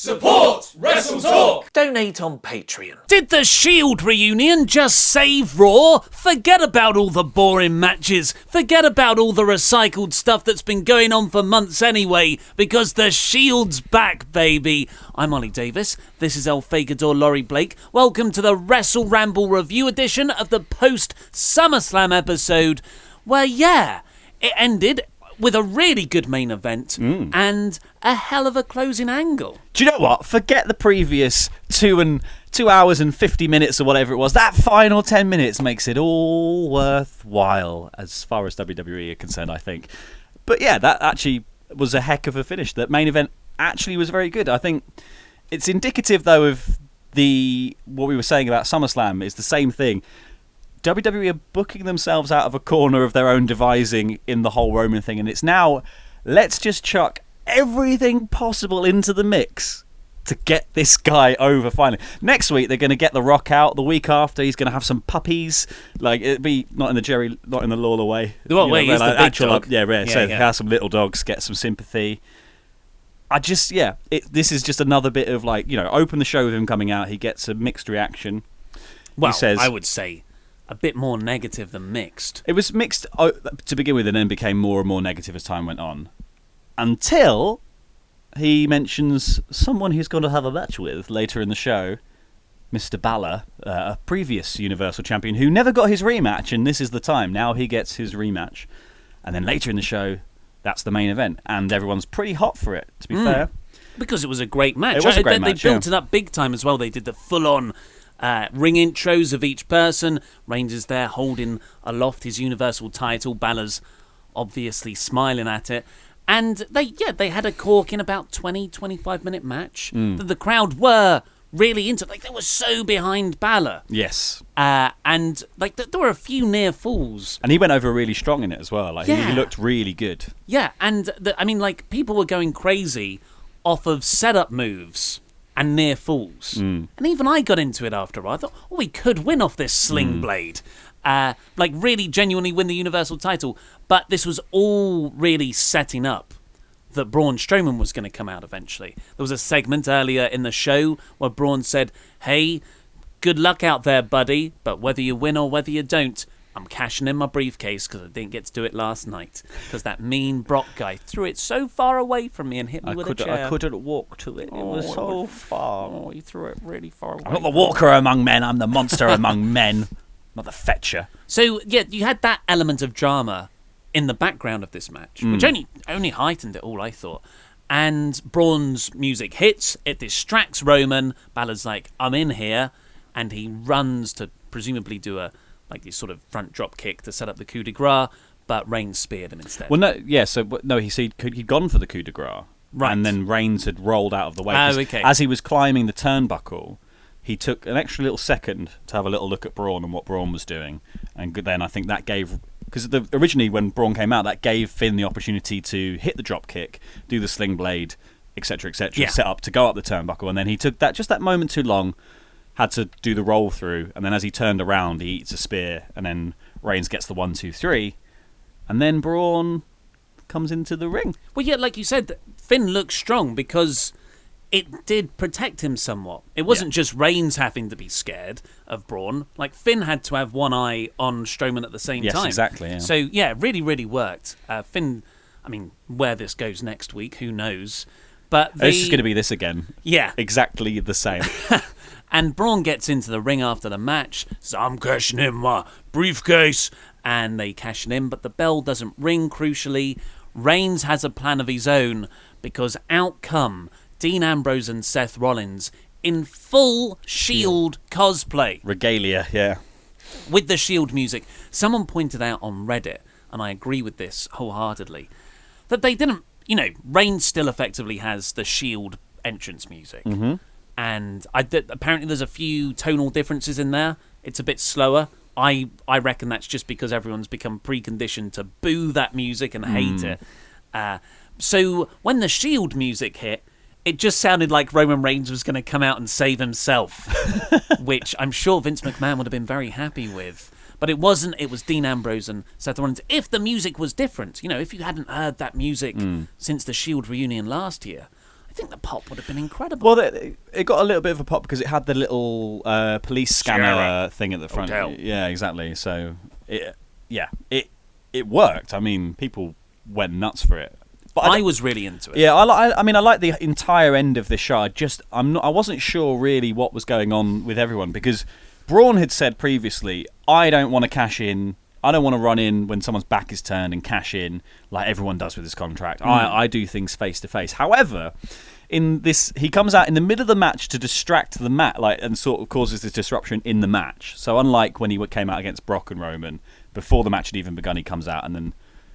Support WrestleTalk! Donate on Patreon. Did the Shield reunion just save Raw? Forget about all the boring matches. Forget about all the recycled stuff that's been going on for months anyway, because the Shield's back, baby. I'm Ollie Davis. This is El Fagador Laurie Blake. Welcome to the WrestleRamble review edition of the post-SummerSlam episode, where, it ended with a really good main event and a hell of a closing angle. Do you know what? Forget the previous 2 hours and 50 minutes or whatever it was. That final 10 minutes makes it all worthwhile as far as WWE are concerned, I think. But yeah, that actually was a heck of a finish. That main event actually was very good. I think it's indicative, though, of what we were saying about SummerSlam is the same thing. WWE are booking themselves out of a corner of their own devising in the whole Roman thing, and it's now, let's just chuck everything possible into the mix to get this guy over finally. Next week they're going to get The Rock out. The week after he's going to have some puppies. Like, it'd be not in the Lawler way. Well, wait, he's the big dog. So have some little dogs, get some sympathy. This is just another bit of open the show with him coming out. He gets a mixed reaction. Well, he says, I would say a bit more negative than mixed. It was mixed to begin with and then became more and more negative as time went on. Until he mentions someone he's going to have a match with later in the show, Mr. Balor, a previous Universal Champion who never got his rematch, and this is the time. Now he gets his rematch. And then later in the show, that's the main event. And everyone's pretty hot for it, to be fair. Because it was a great match. It was a great match, They built it up big time as well. They did the full-on ring intros of each person. Reigns is there holding aloft his Universal title. Balor's obviously smiling at it. And they had a corking about 20-25 minute match that the crowd were really into. They were so behind Balor. Yes. And there were a few near falls. And he went over really strong in it as well. He looked really good. Yeah, and people were going crazy off of setup moves and near falls. And even I got into it after. I thought, we could win off this sling blade. Really genuinely win the Universal title. But this was all really setting up that Braun Strowman was going to come out eventually. There was a segment earlier in the show where Braun said, "Hey, good luck out there, buddy, but whether you win or whether you don't, I'm cashing in my briefcase because I didn't get to do it last night because that mean Brock guy threw it so far away from me and hit me with a chair. I couldn't walk to it. It was so far. Oh, he threw it really far away. I'm not the walker among men. I'm the monster among men. Not the fetcher." So, you had that element of drama in the background of this match, which only heightened it all, I thought. And Braun's music hits. It distracts Roman. Balor's like, "I'm in here." And he runs to presumably do this sort of front drop kick to set up the coup de grace, but Reigns speared him instead. Well, he'd gone for the coup de grace, right? And then Reigns had rolled out of the way. Okay. As he was climbing the turnbuckle, he took an extra little second to have a little look at Braun and what Braun was doing, and then I think that gave, because originally when Braun came out, that gave Finn the opportunity to hit the drop kick, do the sling blade, etc., set up to go up the turnbuckle, and then he took that moment too long. Had to do the roll through, and then as he turned around, he eats a spear, and then Reigns gets the 1, 2, 3, and then Braun comes into the ring. Well, like you said, Finn looked strong because it did protect him somewhat. It wasn't just Reigns having to be scared of Braun. Finn had to have one eye on Strowman at the same time. Yes, exactly. Yeah. So, it really, really worked. Finn, where this goes next week, who knows? But it's just going to be this again. Yeah. Exactly the same. And Braun gets into the ring after the match, says, "I'm cashing in my briefcase," and they cash it in, but the bell doesn't ring, crucially. Reigns has a plan of his own, because out come Dean Ambrose and Seth Rollins in full Shield cosplay. Regalia, yeah. With the Shield music. Someone pointed out on Reddit, and I agree with this wholeheartedly, that they didn't, Reigns still effectively has the Shield entrance music. Mm-hmm. And apparently there's a few tonal differences in there. It's a bit slower. I reckon that's just because everyone's become preconditioned to boo that music and hate it. So when the Shield music hit, it just sounded like Roman Reigns was going to come out and save himself, which I'm sure Vince McMahon would have been very happy with. But it wasn't. It was Dean Ambrose and Seth Rollins. If the music was different, if you hadn't heard that music since the Shield reunion last year, think the pop would have been incredible. Well, it got a little bit of a pop because it had the little police scanner thing at the front. Hotel. Yeah, exactly. So it worked. I mean, people went nuts for it. But I was really into it. Yeah, I mean, I like the entire end of the show. I wasn't sure really what was going on with everyone because Braun had said previously, I don't want to cash in. I don't want to run in when someone's back is turned and cash in like everyone does with this contract. I do things face to face. However, in this, he comes out in the middle of the match to distract the match, and sort of causes this disruption in the match. So unlike when he came out against Brock and Roman, before the match had even begun, he comes out and then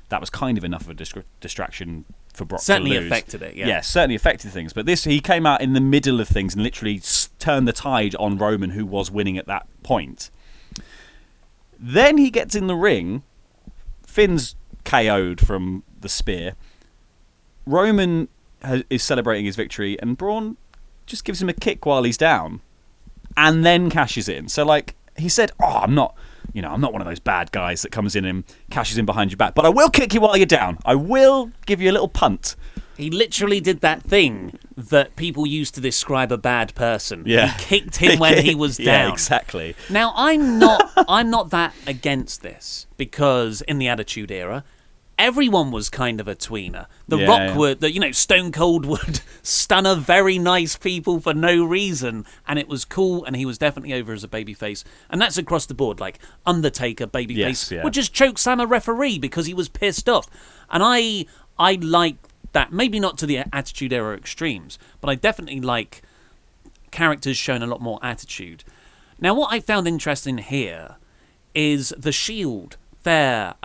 that was kind of enough of a distraction for Brock certainly to lose. Affected it, yeah. Yeah, certainly affected things. But he came out in the middle of things and literally turned the tide on Roman, who was winning at that point. Then he gets in the ring. Finn's KO'd from the spear. Roman is celebrating his victory, and Braun just gives him a kick while he's down, and then cashes in. So, like he said, I'm not one of those bad guys that comes in and cashes in behind your back, but I will kick you while you're down. I will give you a little punt. He literally did that thing that people used to describe a bad person. Yeah. He kicked him when he was down. Yeah, exactly. Now, I'm not that against this, because in the Attitude Era, everyone was kind of a tweener. The Rock would, Stone Cold would stunner very nice people for no reason, and it was cool, and he was definitely over as a babyface. And that's across the board, like Undertaker babyface would just choke slam a referee because he was pissed off. And I like that, maybe not to the Attitude Era extremes, but I definitely like characters showing a lot more attitude. Now, what I found interesting here is the Shield. Were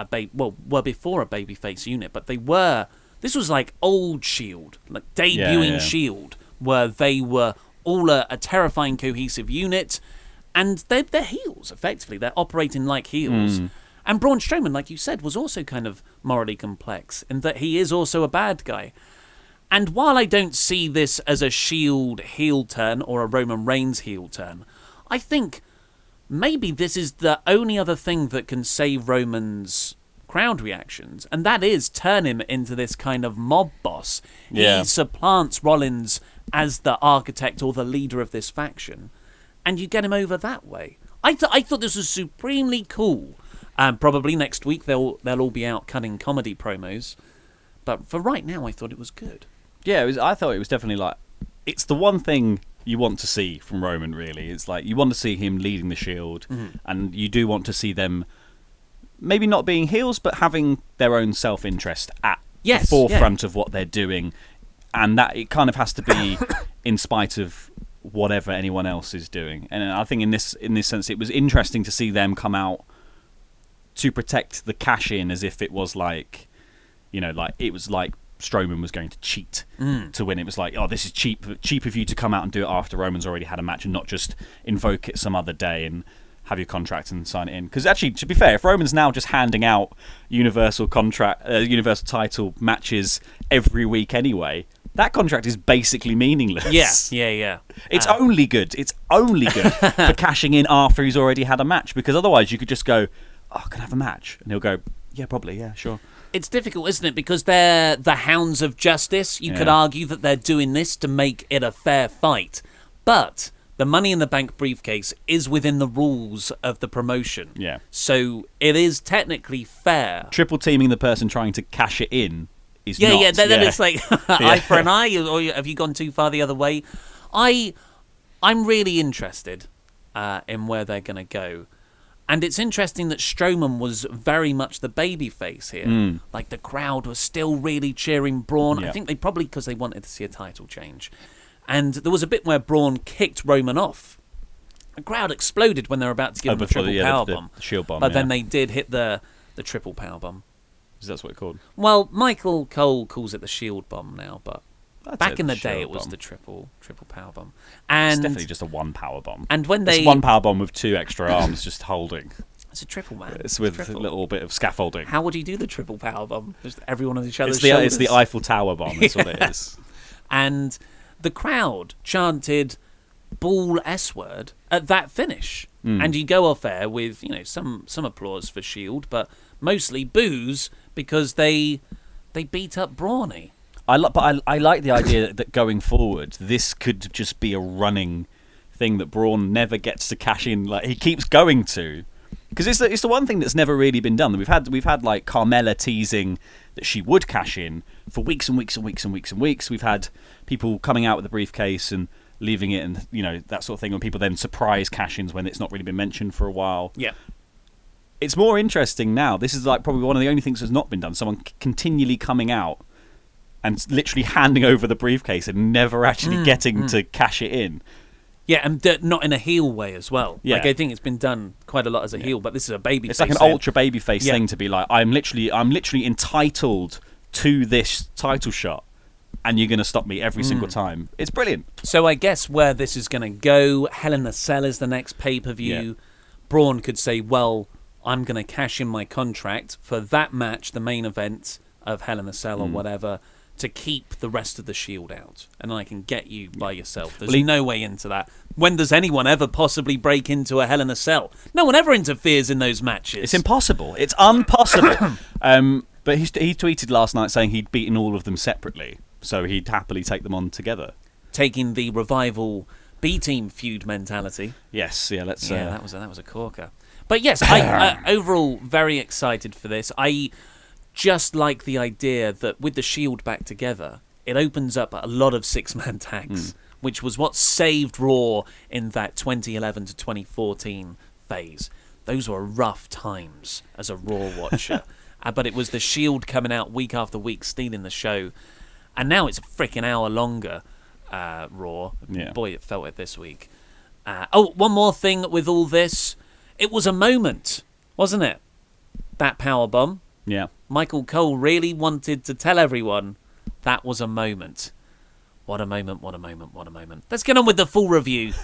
before a babyface unit, but this was like old Shield, like debuting Shield, where they were all a terrifying, cohesive unit, and they're heels, effectively. They're operating like heels. And Braun Strowman, like you said, was also kind of morally complex in that he is also a bad guy. And while I don't see this as a Shield heel turn or a Roman Reigns heel turn, I think maybe this is the only other thing that can save Roman's crowd reactions, and that is turn him into this kind of mob boss. Yeah. He supplants Rollins as the architect or the leader of this faction, and you get him over that way. I thought this was supremely cool. Probably next week they'll all be out cutting comedy promos, but for right now I thought it was good. Yeah, I thought it was definitely like, it's the one thing you want to see from Roman, really. It's like you want to see him leading the Shield, and you do want to see them maybe not being heels, but having their own self-interest at the forefront of what they're doing, and that it kind of has to be in spite of whatever anyone else is doing. And I think in this sense, it was interesting to see them come out to protect the cash-in as if it was like, it was like Strowman was going to cheat to win. It was like, this is cheap of you to come out and do it after Roman's already had a match and not just invoke it some other day and have your contract and sign it in. Because actually, to be fair, if Roman's now just handing out universal title matches every week anyway, that contract is basically meaningless. Yeah. It's only good for cashing in after he's already had a match, because otherwise you could just go, can I have a match? And he'll go, yeah, probably, yeah, sure. It's difficult, isn't it? Because they're the hounds of justice. You could argue that they're doing this to make it a fair fight. But the Money in the Bank briefcase is within the rules of the promotion. Yeah. So it is technically fair. Triple teaming the person trying to cash it in is not. Yeah, then it's like eye for an eye, or have you gone too far the other way? I'm really interested in where they're going to go. And it's interesting that Strowman was very much the babyface here. Like, the crowd was still really cheering Braun. I think they probably because they wanted to see a title change. And there was a bit where Braun kicked Roman off. The crowd exploded when they were about to give him a triple powerbomb. The shield bomb, but then they did hit the triple powerbomb. Is that what it's called? Well, Michael Cole calls it the shield bomb now, but back That's in the shield day it was bomb. the triple powerbomb. And It's definitely just a one power bomb. And when it's they one power bomb with two extra arms just holding. It's a triple, man. It's with a little bit of scaffolding. How would you do the triple power bomb? Just everyone on each other's shoulders. It's the Eiffel Tower bomb. That's what it is. And the crowd chanted "Ball S word" at that finish, and you go off air with some applause for Shield, but mostly boos because they beat up Brawny. I like the idea that going forward, this could just be a running thing that Braun never gets to cash in. Like he keeps going to, because it's the one thing that's never really been done. We've had like Carmella teasing that she would cash in for weeks and weeks and weeks and weeks and weeks. We've had people coming out with the briefcase and leaving it, and that sort of thing. When people then surprise cash-ins when it's not really been mentioned for a while. Yeah. It's more interesting now. This is like probably one of the only things that's not been done. Someone continually coming out and literally handing over the briefcase and never actually getting to cash it in. Yeah, and not in a heel way as well. Yeah. Like I think it's been done quite a lot as a heel, but this is a baby. It's like an ultra babyface thing to be like, I'm literally entitled to this title shot, and you're going to stop me every single time. It's brilliant. So I guess where this is going to go, Hell in a Cell is the next pay-per-view. Yeah. Braun could say, well, I'm going to cash in my contract for that match, the main event of Hell in a Cell or whatever, to keep the rest of the Shield out, and I can get you by yourself. There's no way into that. When does anyone ever possibly break into a Hell in a Cell? No one ever interferes in those matches. It's impossible. It's impossible. But he tweeted last night saying he'd beaten all of them separately, so he'd happily take them on together. Taking the Revival B-Team feud mentality. Yes, yeah, let's... Yeah, that was a corker. But yes, I overall very excited for this. I just like the idea that with the Shield back together, it opens up a lot of six-man tags, which was what saved Raw in that 2011 to 2014 phase. Those were rough times as a Raw watcher. But it was the Shield coming out week after week, stealing the show. And now it's a freaking hour longer, Raw. Yeah. Boy, it felt it this week. One more thing with all this. It was a moment, wasn't it? That powerbomb. Yeah. Michael Cole really wanted to tell everyone that was a moment. What a moment, what a moment, what a moment. Let's get on with the full review.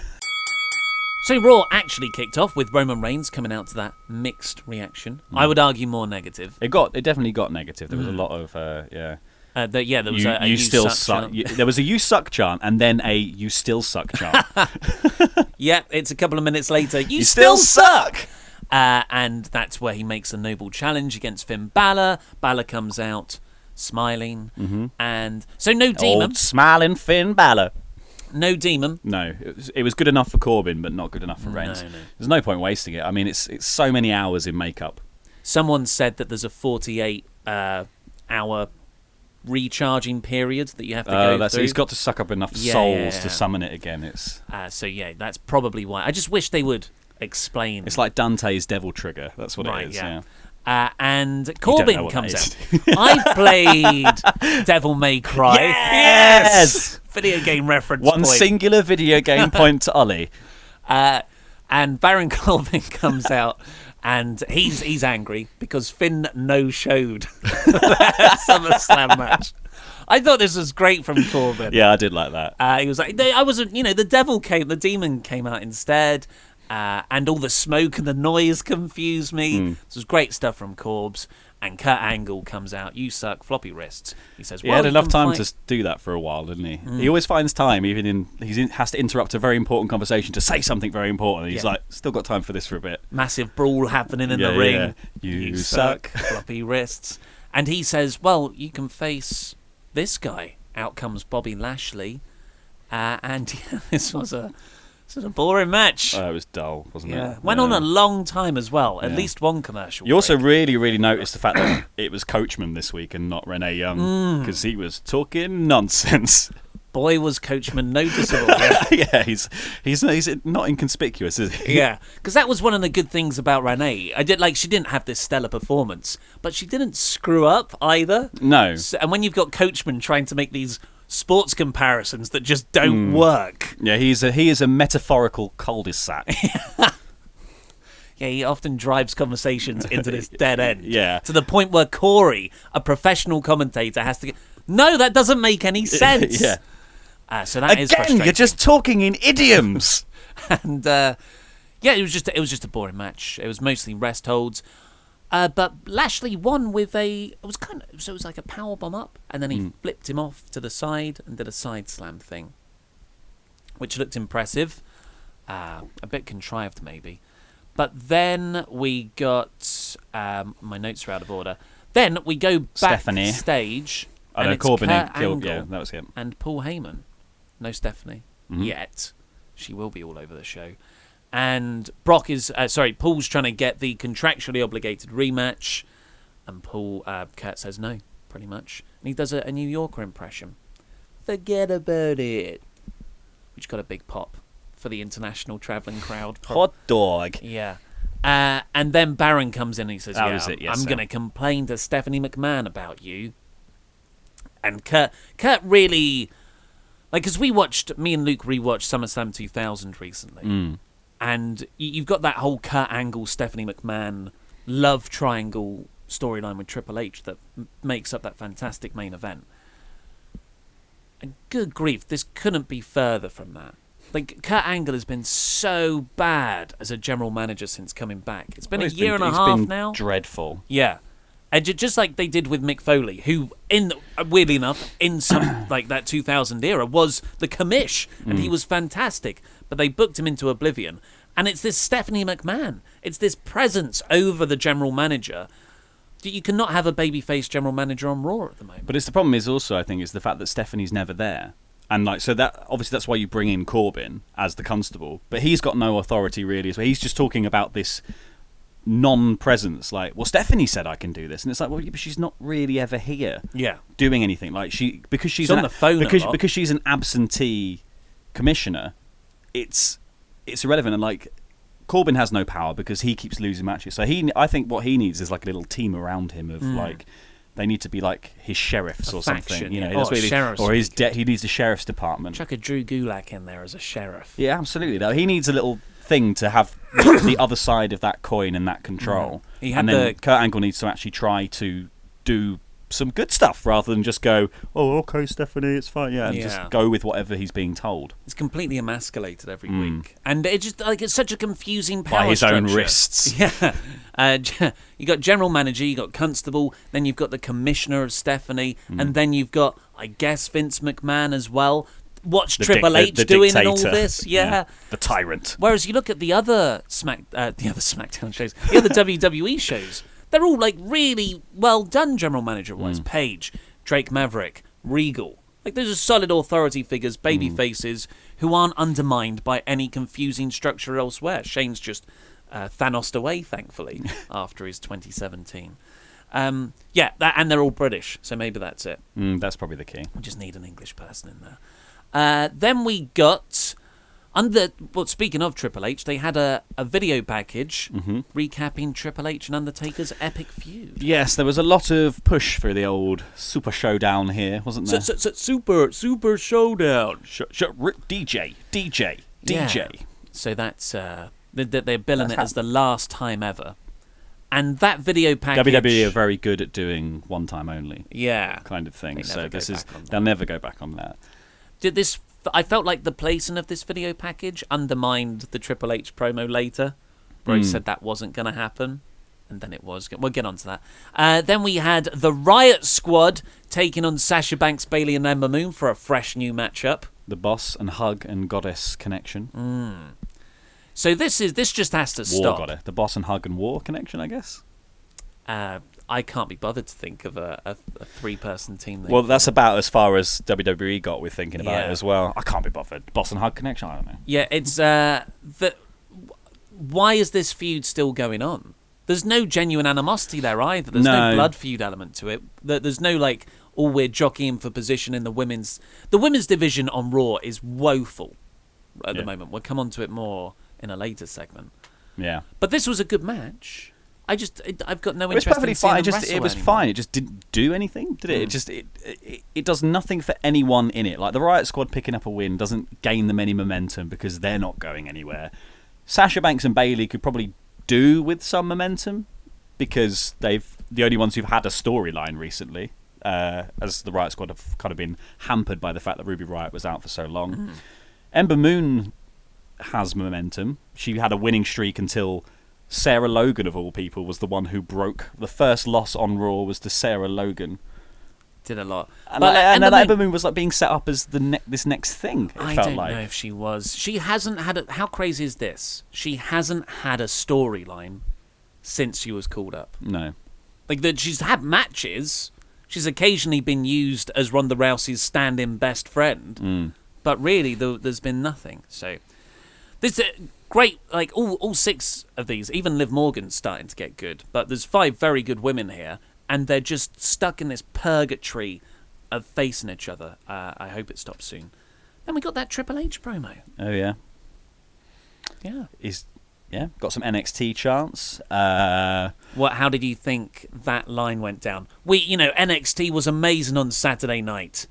So Raw actually kicked off with Roman Reigns coming out to that mixed reaction. I would argue more negative. It definitely got negative. There was a lot of there was a you still suck suck. chant. There was a you suck chant and then a you still suck chant. Yeah, it's a couple of minutes later. You still suck. And that's where he makes a noble challenge against Finn Balor. Balor comes out smiling, and so no demon. Old smiling Finn Balor. No demon. No, it was good enough for Corbin, but not good enough for Reigns. No. There's no point wasting it. I mean, it's so many hours in makeup. Someone said that there's a 48-hour recharging period that you have to go through. He's got to suck up enough souls to summon it again. It's that's probably why. I just wish they would explain. It's like Dante's Devil Trigger. That's what it is. Yeah. And Corbin comes out. I've played Devil May Cry. Yes! Video game reference. One point. singular video game point to Ollie. And Baron Corbin comes out, and he's angry because Finn no-showed that SummerSlam match. I thought this was great from Corbin. Yeah, I did like that. He was like, I wasn't, the demon came out instead. And all the smoke and the noise confused me. This was great stuff from Corbs. And Kurt Angle comes out. You suck, floppy wrists. He says, He had enough time to do that for a while, didn't he? He always finds time, even has to interrupt a very important conversation to say something very important. He's like, still got time for this for a bit. Massive brawl happening in the ring. Yeah. You suck, floppy wrists. And he says, well, you can face this guy. Out comes Bobby Lashley. This was a boring match. It was dull, wasn't it? Went on a long time as well. At least one commercial. You also really, really noticed the fact that it was Coachman this week and not Renee Young, because he was talking nonsense. Boy, was Coachman noticeable. Yeah, he's not inconspicuous, is he? Yeah, because that was one of the good things about Renee. She didn't have this stellar performance, but she didn't screw up either. No. And when you've got Coachman trying to make these sports comparisons that just don't work. Yeah, he is a metaphorical cul-de-sac. Yeah, he often drives conversations into this dead end. Yeah. To the point where Corey, a professional commentator, has to go, no, that doesn't make any sense. Yeah. So that is frustrating. Again, you're just talking in idioms. And it was just a boring match. It was mostly rest holds. But Lashley won with it was like a powerbomb up, and then he flipped him off to the side and did a side slam thing, which looked impressive, a bit contrived maybe. But then we got my notes are out of order. Then we go backstage I And know it's Corbin Kurt killed. Angle Yeah, that was him. and Paul Heyman. No Stephanie yet. She will be all over the show. And Brock is Paul's trying to get the contractually obligated rematch, and Kurt says no, pretty much. And he does a New Yorker impression. Forget about it. Which got a big pop for the international travelling crowd. Hot dog. Yeah. And then Baron comes in and he says, That was it, yes, I'm sir. going to complain to Stephanie McMahon about you. And Kurt really... Like, because me and Luke rewatched SummerSlam 2000 recently. And you've got that whole Kurt Angle, Stephanie McMahon love triangle storyline with Triple H that makes up that fantastic main event. And good grief, this couldn't be further from that. Like, Kurt Angle has been so bad as a general manager since coming back. It's been a year and a half now. Dreadful. Yeah. And just like they did with Mick Foley, who, weirdly enough, in some like that 2000 era, was the commish, and he was fantastic. But they booked him into oblivion. And it's this Stephanie McMahon. It's this presence over the general manager. You cannot have a babyface general manager on Raw at the moment. But it's the problem is also, I think, is the fact that Stephanie's never there. And like, so that obviously that's why you bring in Corbin as the constable. But he's got no authority really. So he's just talking about this non-presence. Like, well, Stephanie said I can do this, and it's like, well, yeah, but she's not really ever here. Yeah. Doing anything. Like because she's on the phone because she's an absentee commissioner. It's irrelevant. And like, Corbin has no power because he keeps losing matches. So I think what he needs is like a little team around him of like, they need to be like his sheriffs or faction, something, you know. yeah. That's what he sheriffs or his would be good. he needs a sheriff's department. Chuck a Drew Gulak in there as a sheriff. Yeah, absolutely. No, he needs a little thing to have the other side of that coin and that control. He had and then Kurt Angle needs to actually try to do some good stuff rather than just go, oh, okay, Stephanie, it's fine, and just go with whatever he's being told. It's completely emasculated every week, and it just like it's such a confusing power By his structure. own wrists. Yeah, you got general manager, you got constable, then you've got the commissioner of Stephanie, and then you've got, I guess, Vince McMahon as well. What's Triple H doing in all this? Yeah. The tyrant. Whereas you look at the other SmackDown shows, the other WWE shows, they're all like really well done general manager wise. Paige, Drake Maverick, Regal. Like, those are solid authority figures, baby faces, who aren't undermined by any confusing structure elsewhere. Shane's just Thanos'd away, thankfully, after his 2017. And they're all British, so maybe that's it. That's probably the key. We just need an English person in there. Then we got, speaking of Triple H, they had a video package recapping Triple H and Undertaker's epic feud. Yes, there was a lot of push for the old Super Showdown here, wasn't there? Super Showdown. DJ. Yeah. So that's, they're billing it as the last time ever. And that video package... WWE are very good at doing one time only kind of thing. So they'll never go back on that. I felt like the placing of this video package undermined the Triple H promo later, where he said that wasn't going to happen, and then it was. We'll get on to that. Then we had the Riott Squad taking on Sasha Banks, Bayley, and Ember Moon for a fresh new matchup. The Boss and Hug and Goddess connection. So this just has to War stop. Goddess. The Boss and Hug and War connection, I guess. I can't be bothered to think of a three-person team. Well, that's about as far as WWE got with thinking about it as well. I can't be bothered. Boss and Hug connection, I don't know. Yeah, it's why is this feud still going on? There's no genuine animosity there either. There's no blood feud element to it. There's no like, oh, we're jockeying for position in the women's division on Raw is woeful at the moment. We'll come on to it more in a later segment. Yeah, but this was a good match. I've got no interest. It was perfectly in seeing fine. them wrestle It was anymore. fine. It just didn't do anything, did it? It does nothing for anyone in it. Like, the Riott Squad picking up a win doesn't gain them any momentum because they're not going anywhere. Sasha Banks and Bayley could probably do with some momentum because they've the only ones who've had a storyline recently, as the Riott Squad have kind of been hampered by the fact that Ruby Riott was out for so long. Ember Moon has momentum. She had a winning streak until Sarah Logan, of all people, was the one who broke. The first loss on Raw was to Sarah Logan. Did a lot. And Ember Moon was like being set up as this next thing. I don't know if she was. She hasn't had how crazy is this? She hasn't had a storyline since she was called up. No. Like, she's had matches. She's occasionally been used as Ronda Rousey's stand-in best friend, but really there's been nothing. So there's a great, like all 6 of these, even Liv Morgan's starting to get good, but there's 5 very good women here, and they're just stuck in this purgatory of facing each other. I hope it stops soon. Then we got that Triple H promo. Oh yeah. Yeah. Got some NXT chants. How did you think that line went down? NXT was amazing on Saturday night,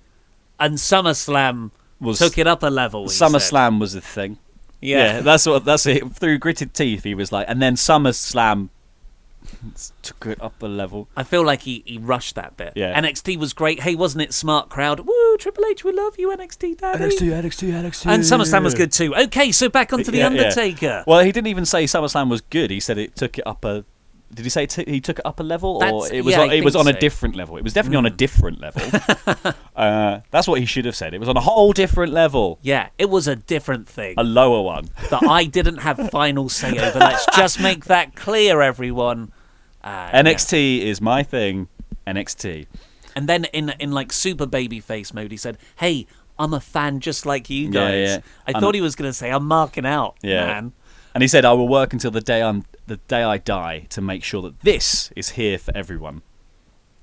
and SummerSlam took it up a level. SummerSlam was the thing. Yeah, that's it. Through gritted teeth, he was like, and then SummerSlam took it up a level. I feel like he rushed that bit. Yeah. NXT was great. Hey, wasn't it smart crowd? Woo, Triple H, we love you, NXT daddy. NXT. And SummerSlam was good too. Okay, so back onto The Undertaker. Yeah. Well, he didn't even say SummerSlam was good. He said it took it up a... Did he say he took it up a level? Or it was on a different level? It was definitely on a different level. That's what he should have said. It was on a whole different level. Yeah, it was a different thing. A lower one. That I didn't have final say over. Let's just make that clear, everyone. NXT is my thing. NXT. And then in like super babyface mode, he said, "Hey, I'm a fan just like you guys." Yeah. I thought he was going to say, "I'm marking out, man." And he said, "I will work until the day I die to make sure that this is here for everyone."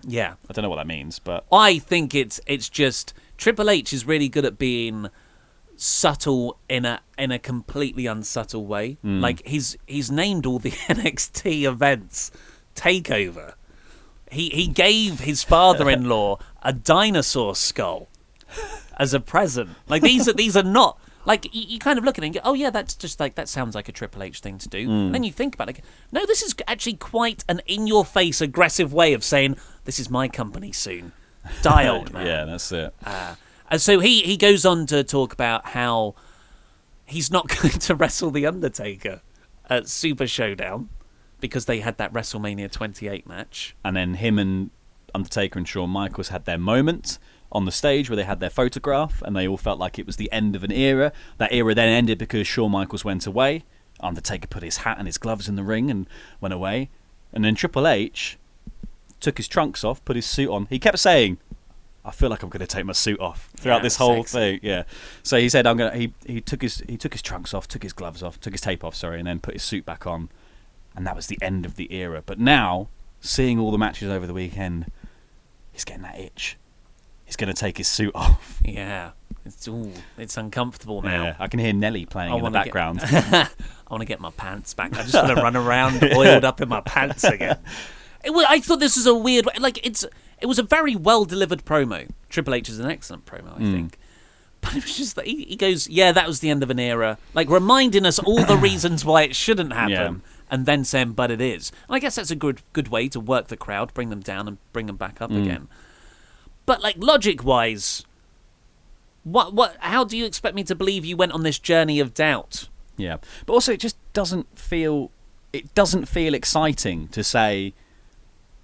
Yeah. I don't know what that means, but I think it's just Triple H is really good at being subtle in a completely unsubtle way. Like he's named all the NXT events takeover. He gave his father-in-law a dinosaur skull as a present. Like these are not like you kind of look at it and go, oh yeah, that's just like that sounds like a Triple H thing to do. And then you think about it, no, this is actually quite an in-your-face aggressive way of saying this is my company soon. Dialed, man. Yeah, that's it. And so he goes on to talk about how he's not going to wrestle The Undertaker at Super Showdown because they had that WrestleMania 28 match. And then him and Undertaker and Shawn Michaels had their moment on the stage where they had their photograph and they all felt like it was the end of an era. That era then ended because Shawn Michaels went away. Undertaker put his hat and his gloves in the ring and went away. And then Triple H took his trunks off, put his suit on. He kept saying, I feel like I'm going to take my suit off throughout this whole thing. Yeah. So he said, he took his trunks off, took his gloves off, took his tape off, and then put his suit back on. And that was the end of the era. But now, seeing all the matches over the weekend, he's getting that itch. He's going to take his suit off. Yeah. It's uncomfortable now. Yeah, I can hear Nelly playing in the background. I want to get my pants back. I just want to run around oiled up in my pants again. I thought this was a weird... It was a very well-delivered promo. Triple H is an excellent promo, I think. But it was just that he goes, yeah, that was the end of an era. Like, reminding us all the reasons why it shouldn't happen. And then saying, but it is. And I guess that's a good way to work the crowd, bring them down and bring them back up again. But, like, logic-wise, how do you expect me to believe you went on this journey of doubt? Yeah. But also, it just doesn't feel exciting to say...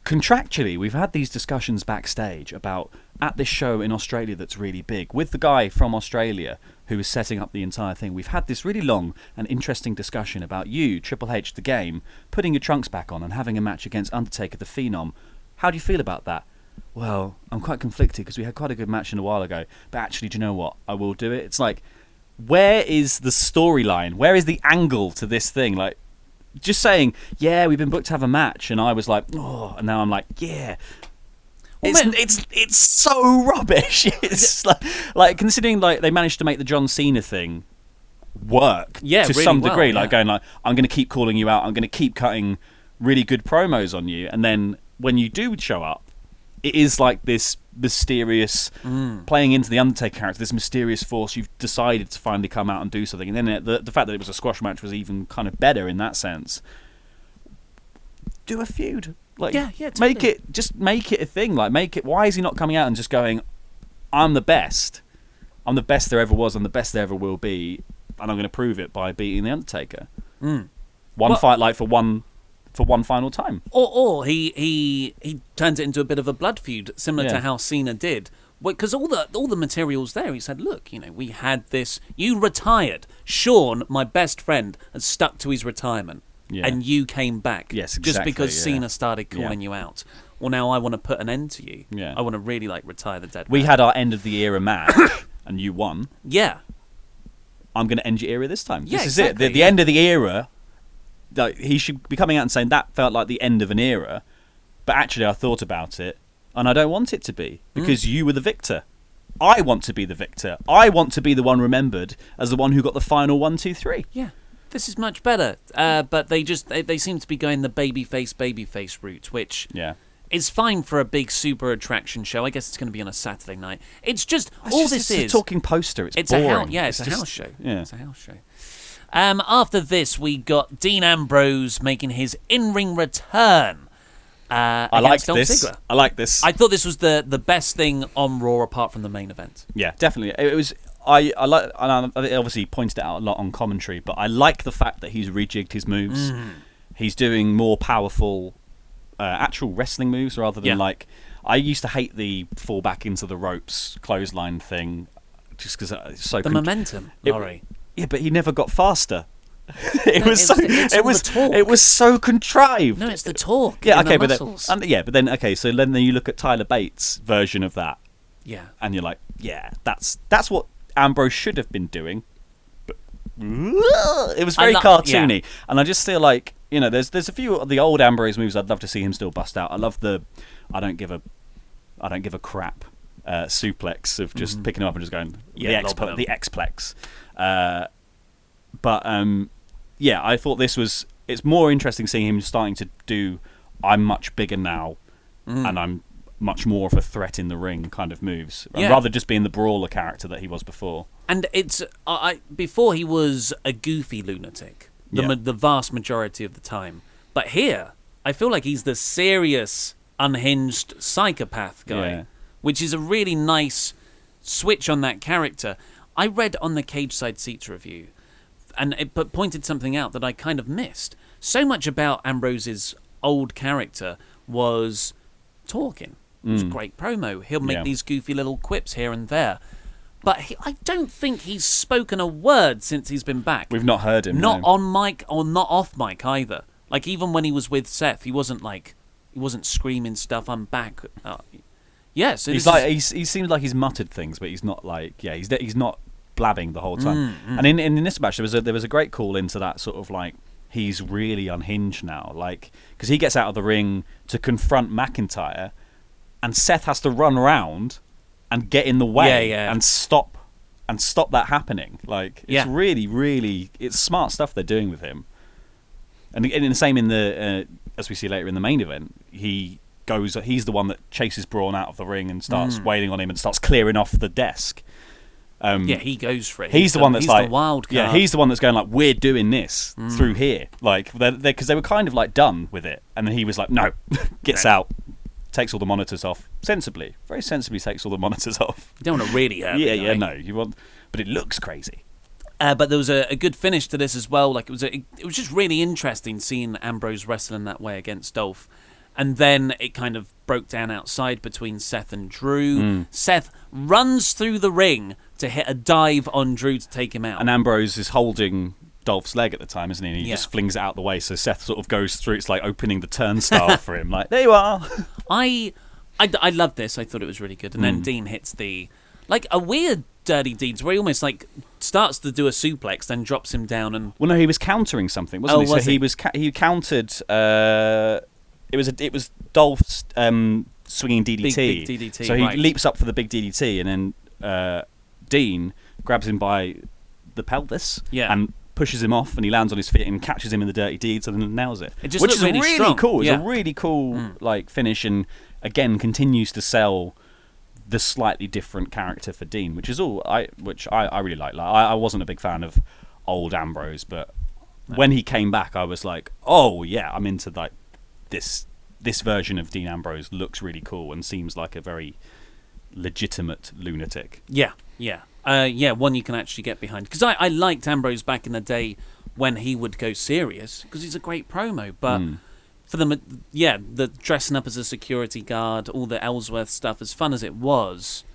Contractually, we've had these discussions backstage about at this show in Australia that's really big with the guy from Australia who is setting up the entire thing. We've had this really long and interesting discussion about you, Triple H, the game, putting your trunks back on and having a match against Undertaker, the Phenom. How do you feel about that? Well, I'm quite conflicted because we had quite a good match in a while ago, but actually, do you know what? I will do it. It's like, where is the storyline? Where is the angle to this thing? Like, just saying, yeah, we've been booked to have a match, and I was like, oh, and now I'm like, yeah. It's so rubbish. It's like considering like they managed to make the John Cena thing work to really some degree, like going like, I'm going to keep calling you out, I'm going to keep cutting really good promos on you, and then when you do show up, it is like this mysterious playing into the Undertaker character, this mysterious force. You've decided to finally come out and do something, and then the fact that it was a squash match was even kind of better in that sense. Do a feud, like totally. make it a thing. Like make it. Why is he not coming out and just going, I'm the best there ever was, I'm the best there ever will be, and I'm going to prove it by beating the Undertaker. Fight, like for one final time. Or he turns it into a bit of a blood feud, similar to how Cena did. Because all the material's there. He said, look, we had this. You retired. Shawn, my best friend, has stuck to his retirement. Yeah. And you came back. Yes, exactly. Just because Cena started calling you out. well, now I want to put an end to you. Yeah. I want to really retire the dead We man. had our end of the era match, and you won. Yeah. I'm going to end your era this time. Yeah, This is exactly, it. The end of the era. He should be coming out and saying that felt like the end of an era, but actually I thought about it, and I don't want it to be because you were the victor. I want to be the victor. I want to be the one remembered as the one who got the final 1, 2, 3. Yeah. This is much better. But they seem to be going the babyface route, which is fine for a big super attraction show. I guess it's going to be on a Saturday night. It's just It's a talking poster. It's boring. It's a house show. Yeah. It's a house show. After this, we got Dean Ambrose making his in-ring return. I like Dolph this. Ziggler. I like this. I thought this was the best thing on Raw apart from the main event. Yeah, definitely. It was. I like. And I obviously pointed it out a lot on commentary, but I like the fact that he's rejigged his moves. He's doing more powerful, actual wrestling moves rather than I used to hate the fall back into the ropes clothesline thing, just because it's so. The momentum, Laurie. Yeah, but he never got faster. It was so contrived. No, it's the torque. Yeah, and okay, the but muscles. so then you look at Tyler Bates' version of that, and you're like, yeah, that's what Ambrose should have been doing. But it was very cartoony, and I just feel like there's a few of the old Ambrose moves I'd love to see him still bust out. I love the I don't give a crap suplex of just picking him up and just going the X-plex. But I thought it's more interesting seeing him starting to do I'm much bigger now and I'm much more of a threat in the ring kind of moves, rather just being the brawler character that he was before. And it's before he was a goofy lunatic, the vast majority of the time. But here, I feel like he's the serious, unhinged psychopath guy, which is a really nice switch on that character. I read on the Cage Side Seats review, and it pointed something out that I kind of missed. So much about Ambrose's old character was talking. It was great promo. He'll make these goofy little quips here and there. But I don't think he's spoken a word since he's been back. We've not heard him. Not on mic or not off mic either. Like, even when he was with Seth, he wasn't screaming stuff, I'm back. Yes. He seems like he's muttered things, but he's not he's not blabbing the whole time. And in this match, there was a great call into that sort of he's really unhinged now, because he gets out of the ring to confront McIntyre, and Seth has to run around and get in the way and stop that happening. It's really, really, it's smart stuff they're doing with him. And the same in the as we see later in the main event, he's the one that chases Braun out of the ring and starts wailing on him and starts clearing off the desk. He goes for it. He's the one that's the wild card. Yeah, he's the one that's going we're doing this through here, because they were kind of done with it, and then he was like, no, gets out, takes all the monitors off, very sensibly takes all the monitors off. You don't want to really hurt you want, but it looks crazy. But there was a good finish to this as well. It was just really interesting seeing Ambrose wrestling that way against Dolph. And then it kind of broke down outside between Seth and Drew. Seth runs through the ring to hit a dive on Drew to take him out. And Ambrose is holding Dolph's leg at the time, isn't he? And he just flings it out the way. So Seth sort of goes through. It's like opening the turnstile for him. There you are. I loved this. I thought it was really good. And then Dean hits the... a weird Dirty Deeds where he almost starts to do a suplex, then drops him down and... Well, no, he was countering something, wasn't he? So he countered... It was Dolph's swinging DDT. Big DDT. So he leaps up for the big DDT, and then Dean grabs him by the pelvis and pushes him off, and he lands on his feet and catches him in the Dirty Deeds and then nails it. It just which is really strong. Cool. It's a really cool finish, and again continues to sell the slightly different character for Dean, which is which I really like. I wasn't a big fan of old Ambrose, but when he came back, I was like, oh yeah, I'm into this version of Dean Ambrose. Looks really cool and seems like a very legitimate lunatic. One you can actually get behind, because I liked Ambrose back in the day when he would go serious, because he's a great promo, but for the dressing up as a security guard, all the Ellsworth stuff, as fun as it was,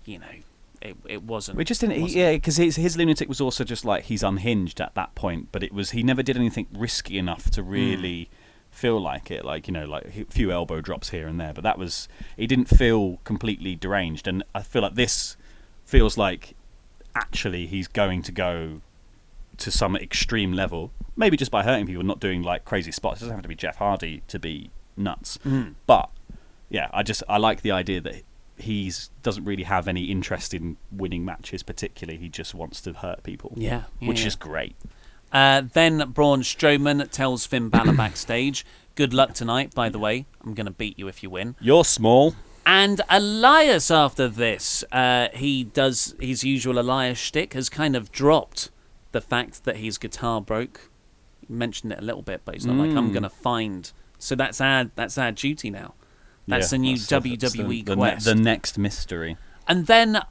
it wasn't. We just didn't, because his lunatic was also just he's unhinged at that point, but he never did anything risky enough to really feel like it. Like, like a few elbow drops here and there, but it didn't feel completely deranged. And I feel like this feels like actually he's going to go to some extreme level, maybe just by hurting people, not doing like crazy spots. It doesn't have to be Jeff Hardy to be nuts. But yeah, I like the idea that he doesn't really have any interest in winning matches particularly. He just wants to hurt people, which is great. Then Braun Strowman tells Finn Balor backstage, good luck tonight, by the way, I'm going to beat you if you win. You're small. And Elias, after this, he does his usual Elias shtick, has kind of dropped the fact that his guitar broke. He mentioned it a little bit, but he's not like, I'm going to find... So that's our duty now. That's the new WWE quest. The next mystery. And then,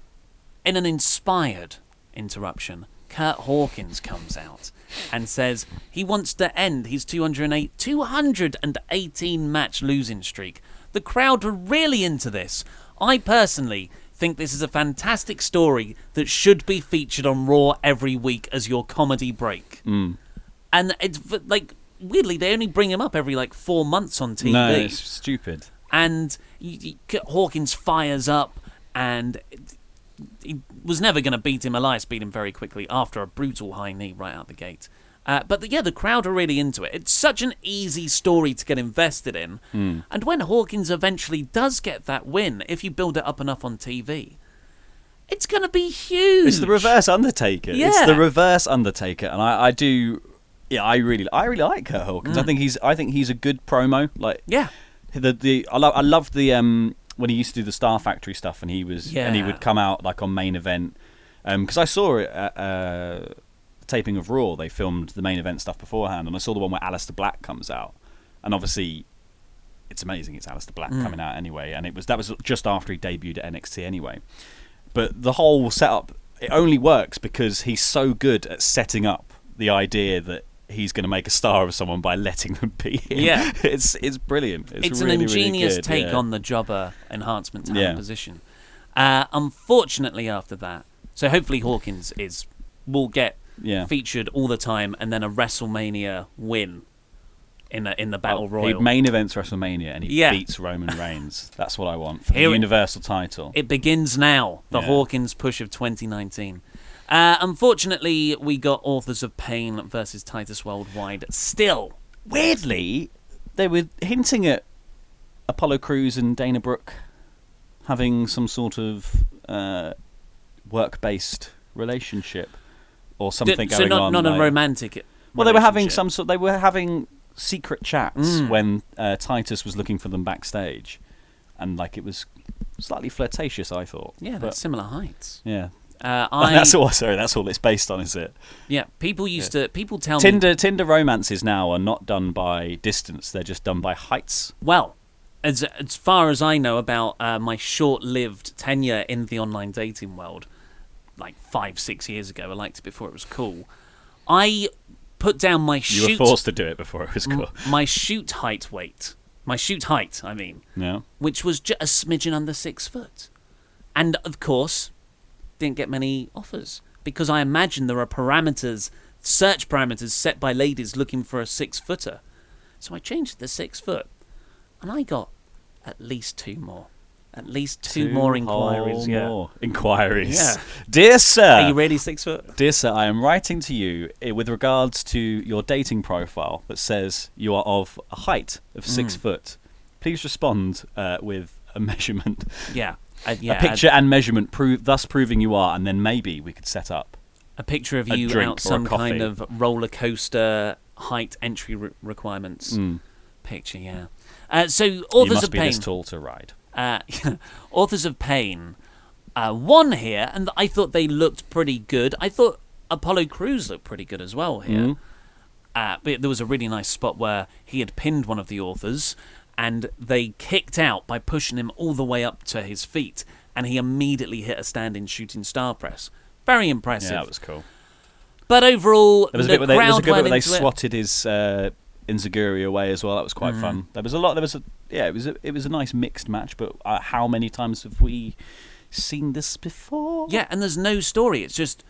in an inspired interruption, Curt Hawkins comes out and says he wants to end his 218 match losing streak. The crowd were really into this. I personally think this is a fantastic story that should be featured on Raw every week as your comedy break. And it's like, weirdly, they only bring him up every 4 months on TV. No, it's stupid. And Hawkins fires up, and he was never going to beat him. Elias beat him very quickly after a brutal high knee right out the gate. But the crowd are really into it. It's such an easy story to get invested in. And when Hawkins eventually does get that win, if you build it up enough on TV, it's going to be huge. It's the reverse Undertaker. Yeah. It's the reverse Undertaker, and I do. Yeah, I really like Curt Hawkins. I think he's a good promo. Like, yeah. I loved the when he used to do the Star Factory stuff, and he would come out like on main event. Because I saw it at the taping of Raw. They filmed the main event stuff beforehand, and I saw the one where Aleister Black comes out, and obviously it's amazing. It's Aleister Black coming out anyway, and that was just after he debuted at NXT anyway. But the whole setup, it only works because he's so good at setting up the idea that he's going to make a star of someone by letting them be him. Yeah. It's brilliant. It's an really, ingenious really good, take on the jobber enhancement talent Yeah. position. Unfortunately, after that, so hopefully Hawkins will get featured all the time, and then a WrestleMania win in the Battle Royal. He main events WrestleMania and he beats Roman Reigns. That's what I want for the Universal title. It begins now. The Hawkins push of 2019. Unfortunately, we got Authors of Pain versus Titus Worldwide. Still, weirdly, they were hinting at Apollo Crews and Dana Brooke having some sort of work-based relationship or something going on. So not a romantic. Well, they were having They were having secret chats when Titus was looking for them backstage, and it was slightly flirtatious, I thought. Yeah, they're similar heights. Yeah. That's all it's based on, is it? Yeah, people tell me Tinder romances now are not done by distance; they're just done by heights. Well, as far as I know about my short-lived tenure in the online dating world, 5-6 years ago, I liked it before it was cool. I put down my You were forced to do it before it was cool. My shoot height, I mean. Yeah. Which was just a smidgen under 6 foot, and of course, didn't get many offers because I imagine there are search parameters set by ladies looking for a 6-footer. So I changed the 6 foot, and I got at least 2 more. At least two more inquiries. More inquiries. Yeah. Dear sir, are you really 6 foot? Dear sir, I am writing to you with regards to your dating profile that says you are of a height of 6 foot. Please respond with a measurement. Yeah. A picture and measurement, thus proving you are, and then maybe we could set up a picture of you out some kind of roller coaster height entry requirements. Picture, yeah. So Authors of Pain. You must be this tall to ride. Authors of Pain won here, and I thought they looked pretty good. I thought Apollo Crews looked pretty good as well here. But there was a really nice spot where he had pinned one of the authors, and they kicked out by pushing him all the way up to his feet, and he immediately hit a standing shooting star press. Very impressive. Yeah, that was cool. But overall, there was a good bit where they swatted his Inzaguri away as well. That was quite fun. There was a lot. It was a nice mixed match. But how many times have we seen this before? Yeah, and there's no story. It's just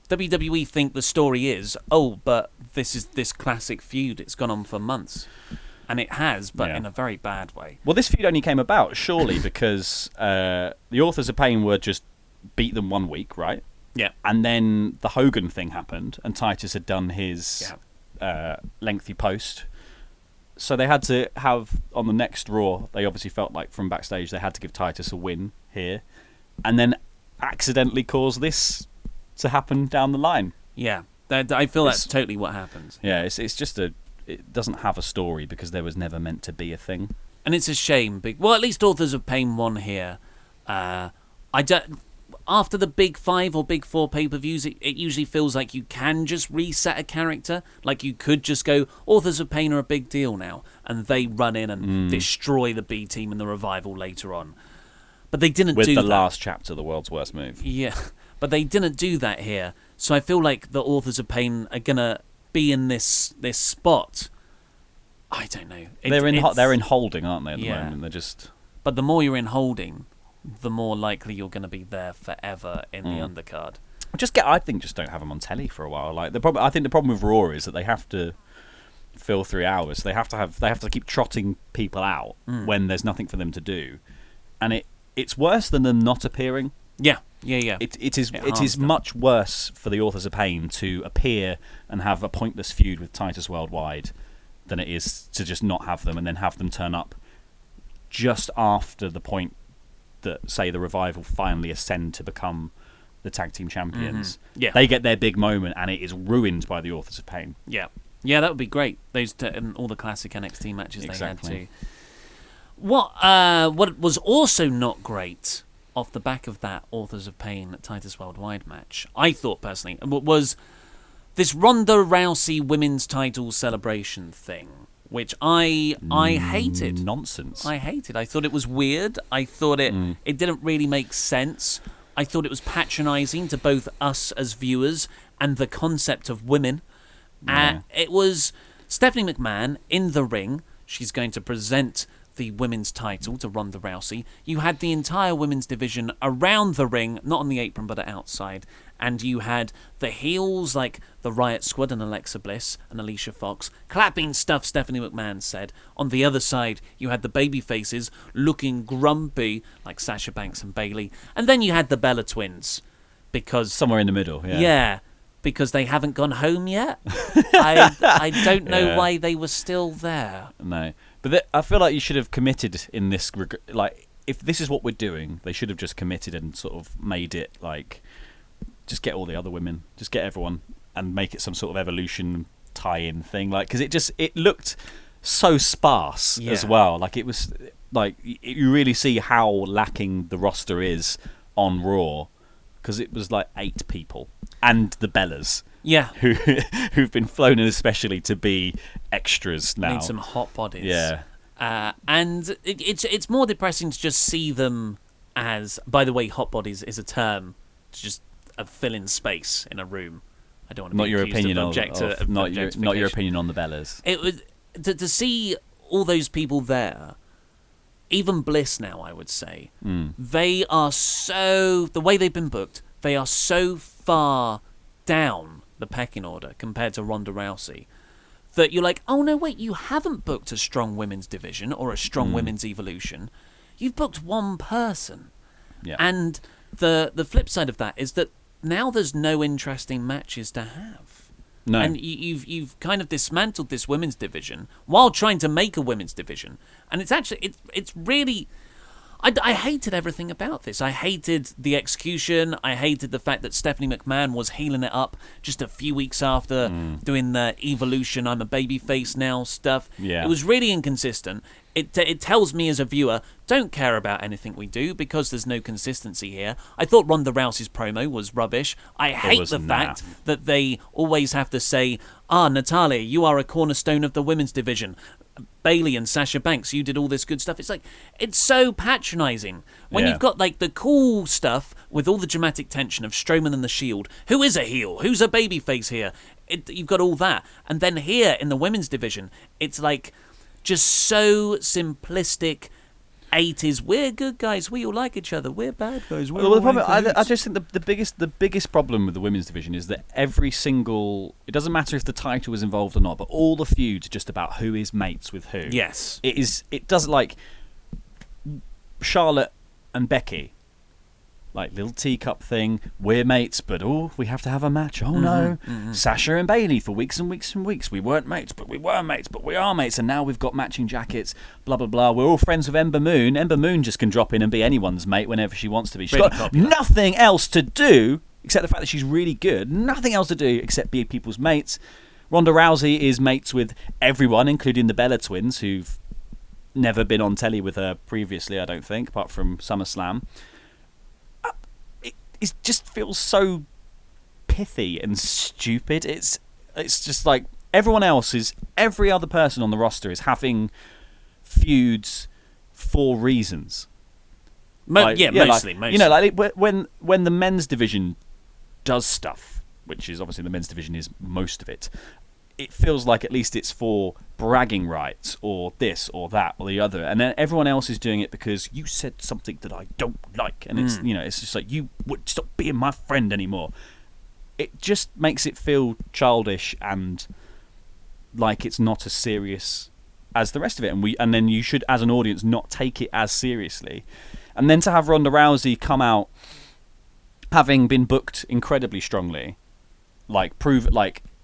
WWE think the story is, but this is this classic feud. It's gone on for months. And it has, but Yeah. in a very bad way. Well, this feud only came about, surely, because the Authors of Pain were just beat them 1 week, right? Yeah. And then the Hogan thing happened, and Titus had done his lengthy post. So they had to have, on the next Raw, they obviously felt like from backstage they had to give Titus a win here, and then accidentally cause this to happen down the line. Yeah. I feel that's totally what happens. Yeah, it's just it doesn't have a story because there was never meant to be a thing. And it's a shame. Well, at least Authors of Pain won here. After the Big 5 or Big 4 pay-per-views, it usually feels like you can just reset a character. Like you could just go, Authors of Pain are a big deal now. And they run in and destroy the B team and the Revival later on. But they didn't do that. With the last chapter, the world's worst move. Yeah, but they didn't do that here. So I feel like the Authors of Pain are going to be in this spot. I don't know. They're in holding, aren't they, at the moment? They're just... But the more you're in holding, the more likely you're going to be there forever in the undercard. I think just don't have them on telly for a while. Like I think the problem with Raw is that they have to fill 3 hours. They have to keep trotting people out when there's nothing for them to do, and it's worse than them not appearing. Yeah. It is much worse for the Authors of Pain to appear and have a pointless feud with Titus Worldwide than it is to just not have them and then have them turn up just after the point that, say, the Revival finally ascend to become the tag team champions. Yeah. They get their big moment and it is ruined by the Authors of Pain. Yeah, that would be great. Those and all the classic NXT matches they had too. What was also not great off the back of that Authors of Pain Titus Worldwide match, I thought personally, was this Ronda Rousey women's title celebration thing, which I hated. Nonsense. I hated. I thought it was weird. I thought it didn't really make sense. I thought it was patronising to both us as viewers and the concept of women. Yeah. It was Stephanie McMahon in the ring. She's going to present the women's title to Ronda Rousey. You had the entire women's division around the ring, not on the apron but outside, and you had the heels like the Riott Squad and Alexa Bliss and Alicia Fox clapping stuff Stephanie McMahon said. On the other side, you had the baby faces looking grumpy like Sasha Banks and Bayley, and then you had the Bella Twins because somewhere in the middle. Because they haven't gone home yet. I don't know why they were still there. No. But I feel like you should have committed in this. Like, if this is what we're doing, they should have just committed and sort of made it like, just get all the other women, just get everyone, and make it some sort of Evolution tie-in thing. Like, because it looked so sparse as well. Like it was like you really see how lacking the roster is on Raw, because it was like 8 people and the Bellas. Yeah, who've been flown in especially to be extras now. Need some hot bodies. Yeah, and it's more depressing to just see them as. By the way, hot bodies is a term to just fill in space in a room. I don't want to not be your accused opinion of not your opinion on the Bellas. It was to see all those people there. Even Bliss now, I would say, they are so the way they've been booked. They are so far down the pecking order compared to Ronda Rousey that you're like, oh no, wait, you haven't booked a strong women's division or a strong women's evolution. You've booked one person. Yeah. And the flip side of that is that now there's no interesting matches to have. No. And you've kind of dismantled this women's division while trying to make a women's division. And it's actually it's really I hated everything about this. I hated the execution. I hated the fact that Stephanie McMahon was healing it up just a few weeks after doing the Evolution, I'm a babyface now stuff. Yeah. It was really inconsistent. It tells me as a viewer, don't care about anything we do because there's no consistency here. I thought Ronda Rousey's promo was rubbish. I hate the fact that they always have to say, Natalia, you are a cornerstone of the women's division. Bayley and Sasha Banks, you did all this good stuff. It's like, it's so patronising. When you've got like the cool stuff with all the dramatic tension of Strowman and the Shield, who is a heel? Who's a babyface here? You've got all that. And then here in the women's division, it's like just so simplistic 80s, we're good guys, we all like each other, we're bad guys, we're Well, the all problem, right I just think the biggest problem with the women's division is that it doesn't matter if the title is involved or not, but all the feuds are just about who is mates with who. Yes. It does, like Charlotte and Becky, like little teacup thing. We're mates, but we have to have a match. Oh no. Sasha and Bayley for weeks and weeks and weeks. We weren't mates, but we were mates, but we are mates, and now we've got matching jackets. Blah blah blah. We're all friends with Ember Moon. Ember Moon just can drop in and be anyone's mate whenever she wants to be. She's got nothing else to do except the fact that she's really good. Nothing else to do except be people's mates. Ronda Rousey is mates with everyone, including the Bella twins, who've never been on telly with her previously, I don't think, apart from SummerSlam. It just feels so pithy and stupid. It's just like every other person on the roster is having feuds for reasons. Mostly. You know, like when the men's division does stuff, which is obviously the men's division is most of it. It feels like at least it's for bragging rights or this or that or the other, and then everyone else is doing it because you said something that I don't like, and it's it's just like, you would stop being my friend anymore. It just makes it feel childish and like it's not as serious as the rest of it, and then you should, as an audience, not take it as seriously. And then to have Ronda Rousey come out having been booked incredibly strongly,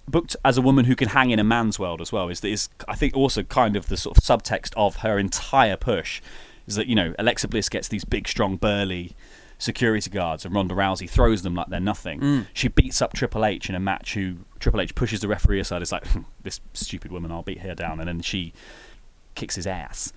booked as a woman who can hang in a man's world as well, is I think also kind of the sort of subtext of her entire push, is that, Alexa Bliss gets these big, strong, burly security guards, and Ronda Rousey throws them like they're nothing. She beats up Triple H in a match, who Triple H pushes the referee aside. It's like, this stupid woman, I'll beat her down, and then she kicks his ass.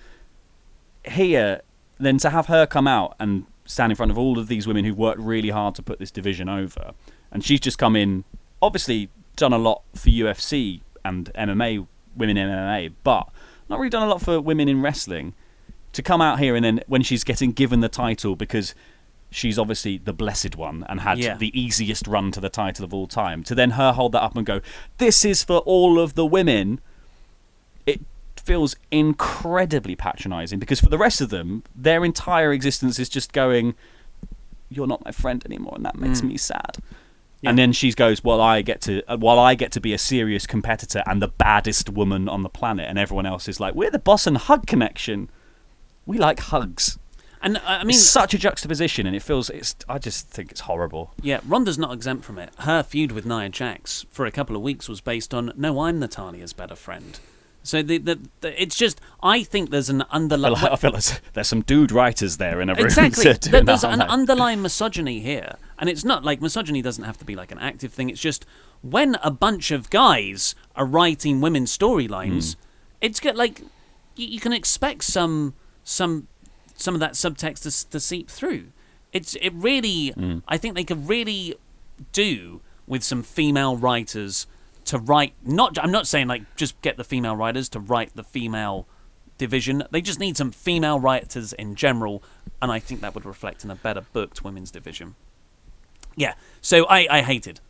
Here, then to have her come out and stand in front of all of these women who worked really hard to put this division over, and she's just come in, obviously done a lot for UFC and MMA, women in MMA, but not really done a lot for women in wrestling. To come out here and then when she's getting given the title because she's obviously the blessed one and had the easiest run to the title of all time, to then her hold that up and go, this is for all of the women, it feels incredibly patronising, because for the rest of them, their entire existence is just going, you're not my friend anymore, and that makes me sad. Yeah. And then she goes, while I get to be a serious competitor and the baddest woman on the planet, and everyone else is like, we're the boss and hug connection. We like hugs. And I mean, it's such a juxtaposition, and I just think it's horrible. Yeah, Ronda's not exempt from it. Her feud with Nia Jax for a couple of weeks was based on, no, I'm Natalia's better friend. So it's just, I think there's an underlying... I feel like there's some dude writers there in a room. Exactly. There's an underlying misogyny here. And it's not like, misogyny doesn't have to be like an active thing. It's just, when a bunch of guys are writing women's storylines, it's good, like, you can expect some of that subtext to seep through. It really, I think they could really do with some female writers to write, I'm not saying like just get the female writers to write the female division. They just need some female writers in general, and I think that would reflect in a better booked women's division. Yeah, so I hated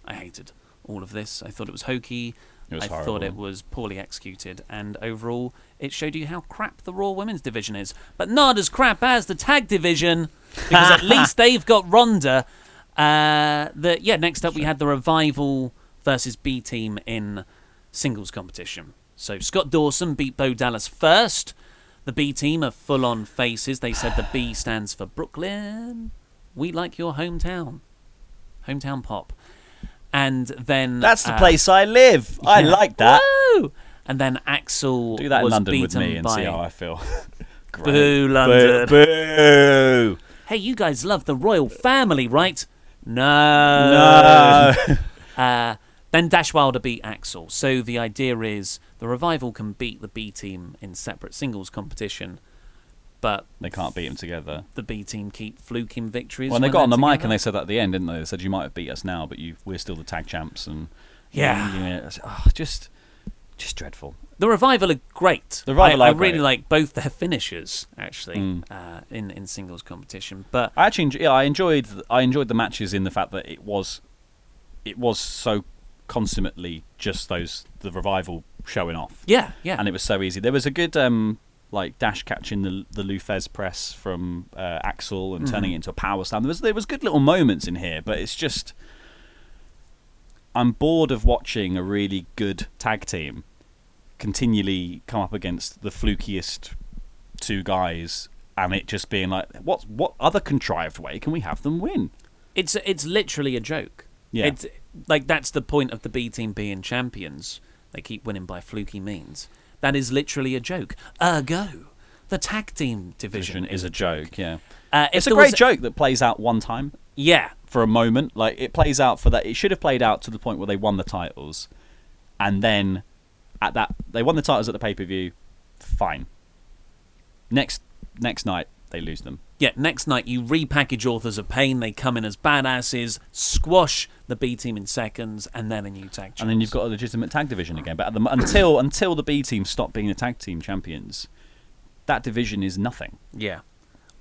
all of this. I thought it was hokey. I thought it was poorly executed, and overall it showed you how crap the Raw women's division is. But not as crap as the tag division, because at least they've got Ronda. Next up we had the Revival versus B Team in singles competition. So Scott Dawson beat Bo Dallas first. The B Team are full-on faces. They said the B stands for Brooklyn. We like your hometown. Hometown pop. And then... That's the place I live. I like that. Woo! And then Axel do that was in London beaten with me and by... see how I feel. Boo, London. Boo. Hey, you guys love the royal family, right? No. Then Dash Wilder beat Axel. So the idea is the Revival can beat the B Team in separate singles competition, but they can't beat them together. The B Team keep fluking victories. Well, they got on the mic and they said that at the end, didn't they? They said, you might have beat us now, but we're still the tag champs. And just dreadful. The Revival are great. The Revival I really like both their finishers, actually, in singles competition. But I actually, I enjoyed the matches in the fact that it was so consummately just the Revival showing off. Yeah. And it was so easy. There was a good like dash catching the Lufez press from Axel and turning it into a power slam. There was good little moments in here, but it's just I'm bored of watching a really good tag team continually come up against the flukiest two guys, and it just being like, what other contrived way can we have them win? It's literally a joke. Yeah. It's like that's the point of the B team being champions. They keep winning by fluky means. That is literally a joke. Ergo, the tag team division is a joke. Yeah, it's a great joke that plays out one time. Yeah, for a moment, like it plays out for that. It should have played out to the point where they won the titles, and then at that they won the titles at the pay-per-view. Fine. Next night they lose them. Yeah, next night you repackage Authors of Pain. They come in as badasses, squash the B team in seconds, and then a new tag champions. And then you've got a legitimate tag division again. But until the B team stop being the tag team champions, that division is nothing. Yeah,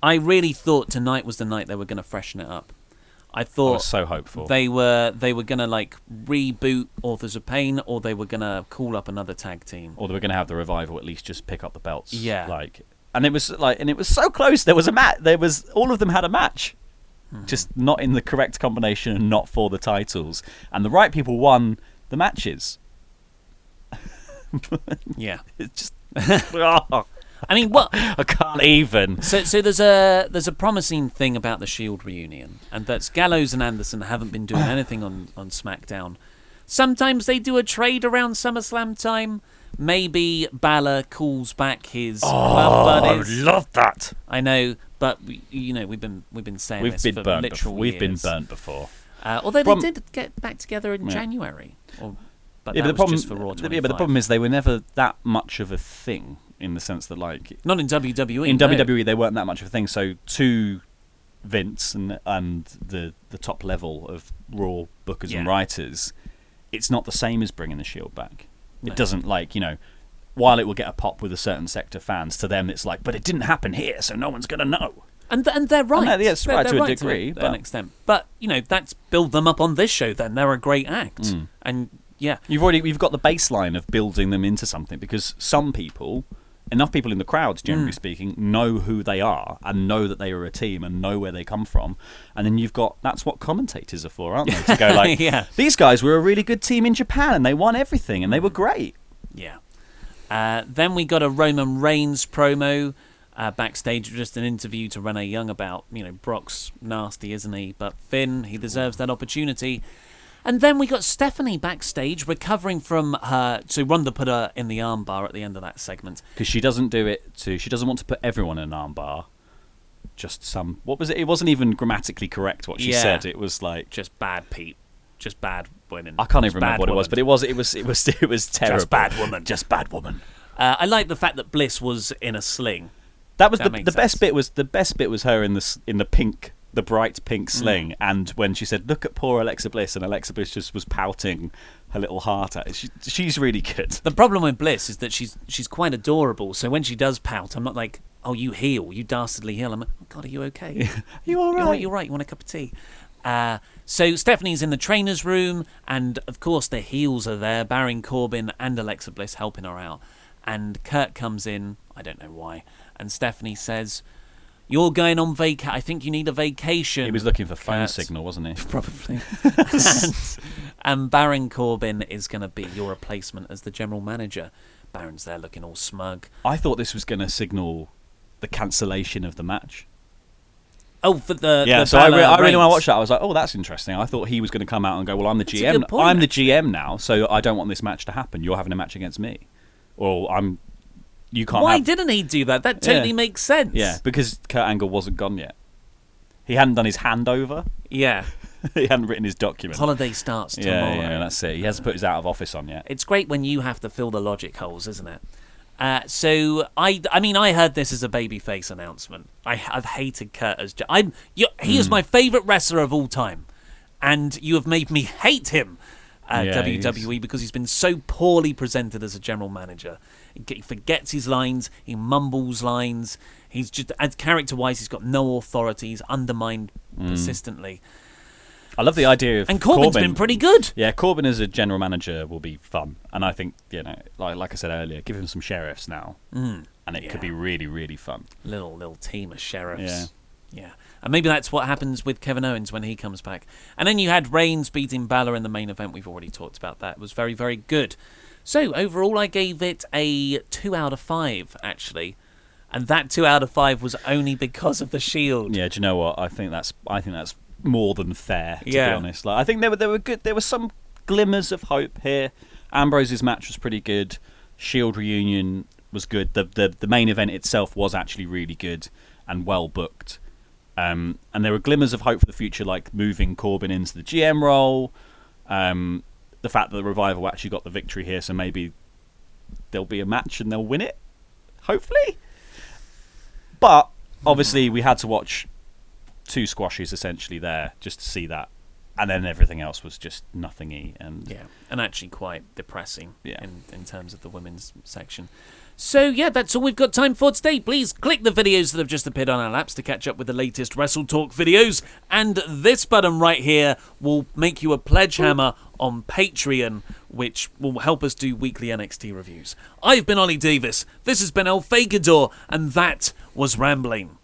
I really thought tonight was the night they were going to freshen it up. I was so hopeful. They were going to like reboot Authors of Pain, or they were going to call up another tag team, or they were going to have the Revival at least just pick up the belts. Yeah, and it was so close. There was a match. All of them had a match, just not in the correct combination and not for the titles. And the right people won the matches. Yeah, it's just. I mean, what? I can't even. So there's a promising thing about the Shield reunion, and that's Gallows and Anderson haven't been doing anything on SmackDown. Sometimes they do a trade around SummerSlam time. Maybe Balor calls back his club buddies. I love that. I know, but we've been saying this for literal years. We've been burnt before. Although they did get back together in January. But that was just for Raw 25. Yeah, but the problem is they were never that much of a thing. In the sense that, like, not in WWE. In WWE, they weren't that much of a thing. So, to Vince and the top level of Raw bookers and writers, it's not the same as bringing the Shield back. No. It doesn't, like, while it will get a pop with a certain sector of fans, to them it's like, but it didn't happen here, so no one's going to know. And they're right. Yes, right to a degree, to an extent. But that's build them up on this show. Then they're a great act, and yeah, you've got the baseline of building them into something, because enough people in the crowd, generally speaking, know who they are and know that they are a team and know where they come from. And then that's what commentators are for, aren't they? To go like, these guys were a really good team in Japan and they won everything and they were great. Yeah. Then we got a Roman Reigns promo backstage, just an interview to Renee Young about, Brock's nasty, isn't he? But Finn, he deserves that opportunity. And then we got Stephanie backstage recovering from her. So Ronda put her in the armbar at the end of that segment. Because she doesn't do it she doesn't want to put everyone in an armbar. Just some. What was it? It wasn't even grammatically correct what she said. It was like just bad Pete. Just bad women. I can't even remember what it was, but it was terrible. Just bad woman. Just bad woman. I like the fact that Bliss was in a sling. That was the best bit. The best bit was her in the pink. The bright pink sling, and when she said, "Look at poor Alexa Bliss," and Alexa Bliss just was pouting her little heart at it. She's really good. The problem with Bliss is that she's quite adorable. So when she does pout, I'm not like, "Oh, you heel, you dastardly heel." I'm like, "Oh God, are you okay? You all right? You're right. You want a cup of tea?" So Stephanie's in the trainer's room, and of course the heels are there, Baron Corbin and Alexa Bliss helping her out. And Curt comes in, I don't know why, and Stephanie says, "You're going on I think you need a vacation." He was looking for phone signal, wasn't he? Probably. and Baron Corbin is going to be your replacement as the general manager. Baron's there looking all smug. I thought this was going to signal the cancellation of the match. Oh, for the so I really when I watched that, I was like, "Oh, that's interesting." I thought he was going to come out and go, "Well, I'm the GM. I'm the GM now, so I don't want this match to happen. You're having a match against me, or you can't." Why didn't he do that? That totally makes sense. Yeah, because Kurt Angle wasn't gone yet. He hadn't done his handover. Yeah. He hadn't written his document. Holiday starts tomorrow. Yeah, that's it. He hasn't put his out of office on yet. It's great when you have to fill the logic holes, isn't it? So I heard this as a babyface announcement. I've hated Kurt as he is my favourite wrestler of all time, and you have made me hate him. WWE because he's been so poorly presented as a general manager. He forgets his lines, he mumbles lines, he's just, as character-wise, he's got no authority, he's undermined persistently. I love the idea of and Corbin's been pretty good. Yeah, Corbin as a general manager will be fun, and I think like I said earlier, give him some sheriffs now, and and it could be really, really fun. Little team of sheriffs. Yeah. And maybe that's what happens with Kevin Owens when he comes back. And then you had Reigns beating Balor in the main event. We've already talked about that. It was very, very good. So overall, I gave it a 2 out of 5, actually. And that 2 out of 5 was only because of the Shield. Yeah, do you know what? I think that's more than fair, to be honest. Like, I think there were good. There were some glimmers of hope here. Ambrose's match was pretty good. Shield reunion was good. The main event itself was actually really good and well booked. And there were glimmers of hope for the future, like moving Corbin into the GM role. The fact that the Revival actually got the victory here, so maybe there'll be a match and they'll win it, hopefully. But obviously we had to watch 2 squashes essentially there just to see that. And then everything else was just nothingy. And actually quite depressing in terms of the women's section. So, that's all we've got time for today. Please click the videos that have just appeared on our laps to catch up with the latest WrestleTalk videos. And this button right here will make you a pledge hammer on Patreon, which will help us do weekly NXT reviews. I've been Ollie Davis, this has been El Fakador, and that was Rambling.